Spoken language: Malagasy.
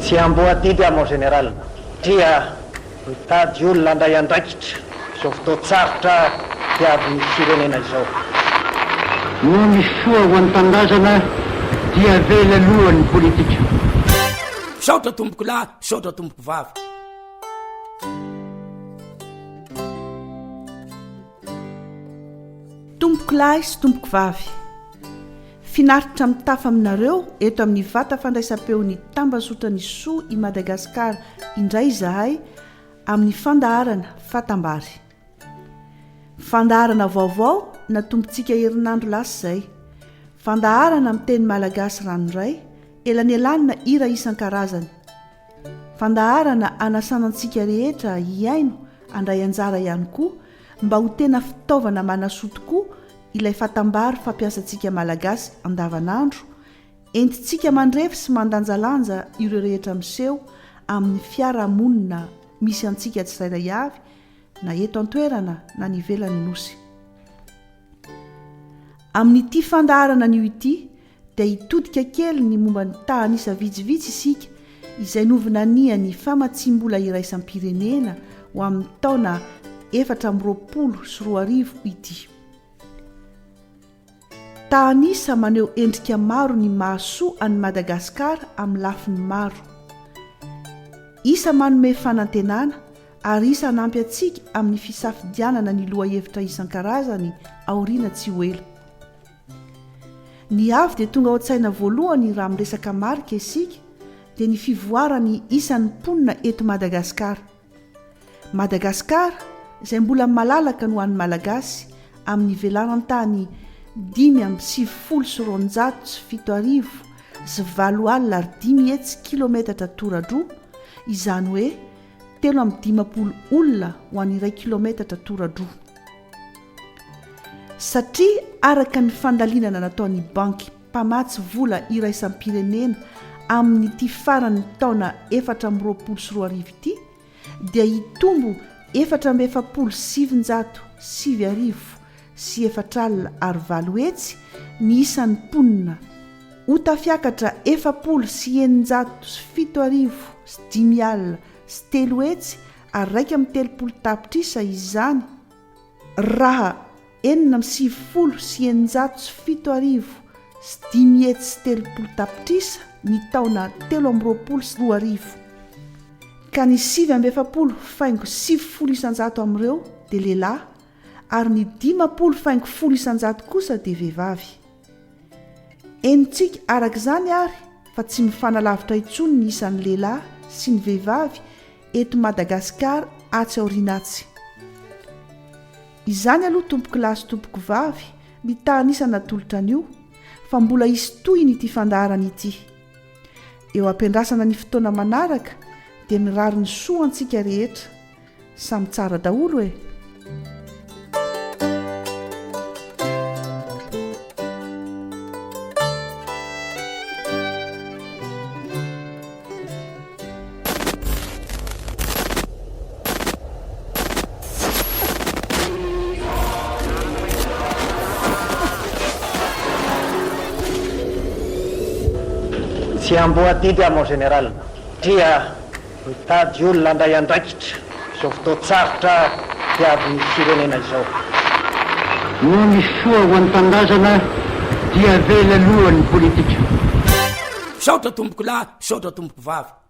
tsy amboadidy a mon général tia mitady olona andray andraikitra so fotoatsarotra tiavyny firenena izao no misy soa ho any tandrazana dia vela lohany politika. Saotra tomboko lahy, saotra tomboko vavy. Tomboko lahy sy tomboko vavy, finaritra mitafa aminareo eto amin'ny vata fandraisam-peon'ny tambazotrany soa i Madagasikara indray izahay amin'ny fandaharana fatambary. Fandaharana vaovao natombotsika herinandro lasa izay. Fandaharana amin'ny teny malagasy ranoray elanelanina hira isan-karazany. Fandaharana anasanantsika rehetra hiaino andray anjara ihany koa mba ho tena fitaovana manasoa tokoa ilay fatambary fampiasantsika malagasy andavanandro, entintsika mandrefy sy mandanjalanja ireo rehetra miseho amin'ny fiarahamonina misy antsika tsirairay avy na eto an-toerana na ny ivelany nosy. Amin'ity fandaharana an'io ity dia hitodika kely ny momba ny tahanisa vitsivitsy isika izay novinaniany famatsim-bola iraisam-pirenena ho amin'ny taona 2024 ity. Tahanisa maneho endrika maro ny mahasoa any Madagasikara amin'ny lafiny maro. Isa manome fanantenana ary isa nampy antsika amin'ny fisafidianana ny lohahevitra isan-karazany aoriana tsy ho ela. Ny avy dia tonga ao an-tsaina voalohany raha miresaka marika isika dia ny fivoarany isan'ny mponina eto Madagasikara. Madagasikara izay mbola malalaka no an'ny malagasy amin'ny velaran-tany 5,707,500 kilometatra toradroa, izany hoe 350 olona ho an'ny 1 kilometatra toradroa. Satria araka ny fandalinana nataon'ny banky mpamatsy vola iraisam-pirenena amin'ny ity farany taona 2024 ity dia hitombo 407,704 hetsy ny isan'ny mponina, ho tafiakatra 407,503 hetsy ary 1,30 tapitrisa izany raha 409,703 tapitrisa ny taona 2024. Ka ny 7,700 amin'ireo dia lehilahy ary ny 10,100 kosa dia vehivavy. Enitsika araka izany ary fa tsy mifanalavitra intsony ny isan'ny lehilahy sy ny vehivavy eto Madagasikara atsy aorinatsy. Izany aloha tompoko lahy sy tompoko vavy ny tahanisana tolotra an'io fa mbola hisy tohiny ity fandaharana ity. Eo ampiandrasana ny fotoana manaraka dia mirary ny soa antsika rehetra samy tsara daholo e. tsy amboadidy a mon général tia mitady olona andray andraikitra so fotoatsarotra tiavyny firenena izao no misy soa ho any tandrazana dia vela lohany politika. Saotra tomboko lahy, saotra tomboko vavy.